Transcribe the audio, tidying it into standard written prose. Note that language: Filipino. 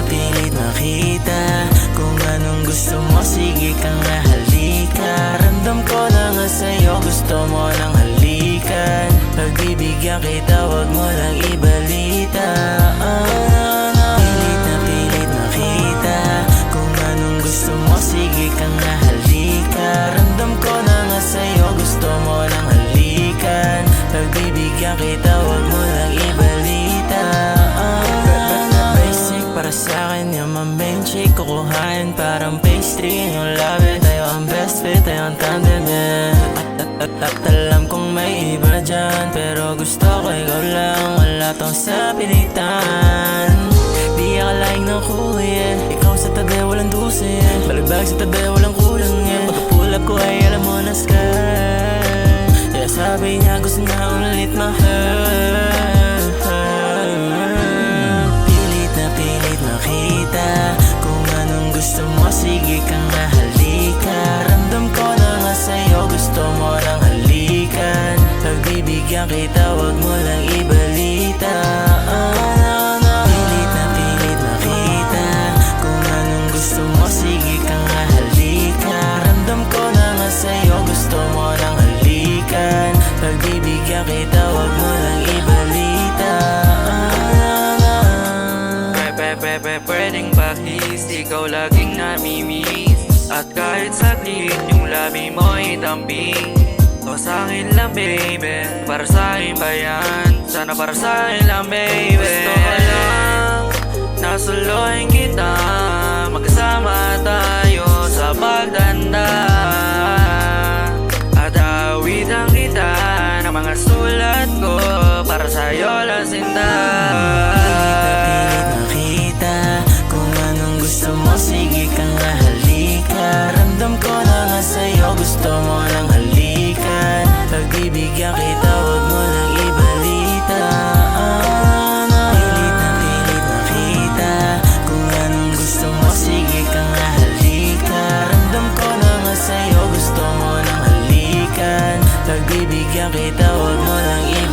pilit makita kung anong gusto mo, sige kang halika. Ramdam ko na nga sa'yo, gusto mo nang halikan. Pagbibigyan kita, wag mo lang ibalita. Pilit na pilit makita kung anong gusto mo, sige kang halika. Ramdam ko na nga sa'yo, gusto mo nang halikan. Pagbibigyan kita, wag mo lang ibalita. Basic para sa'kin yung main chick, kukuhain parang pastry. Yung love it, tayo ang best fit, tayo ang tandem at alam kong may iba dyan, pero gusto ko ikaw lang. Wala tong sa pilitan, di akalaing ng kuya. Ikaw sa tabi, walang dusi. Baligbag sa tabi, walang kulang. Pagkapull up ko ay alam mo na sky. Kaya sabi niya gusto niya ulit ma-hurt. Pilit na pilit makita kung anong gusto mo, sige kang halika. Ramdam ko na nga sa'yo, gusto mo nang halikan. Pagbibigyan kita, wag mo lang ibalita. Pilit na pilit makita kung anong gusto mo, sige kang halika. Ramdam ko na nga sa'yo, gusto mo nang halikan. Pagbibigyan kita, wag mo lang ibalita. Pwedeng bahis, ikaw laging namimiss. At kahit saglit, yung labi mo'y tamping. O sa'kin lang baby, para sa'kin ba yan? Sana para sa'kin lang baby. Gusto ko lang, nasuluhin kita. Magkasama tayo sa pagtanda. At awitan kita ng mga sulat ko, para sa'yo lang sinta. Sige kang halika. Ramdam ko na nga sa'yo, gusto mo nang halikan. Pagbibigyan kita, wag mo lang ibalita. Pilit na pilit makita kung anong gusto mo, sige kang halika. Ramdam ko na nga sa'yo, gusto mo nang halikan. Pagbibigyan kita, wag mo lang ibalita.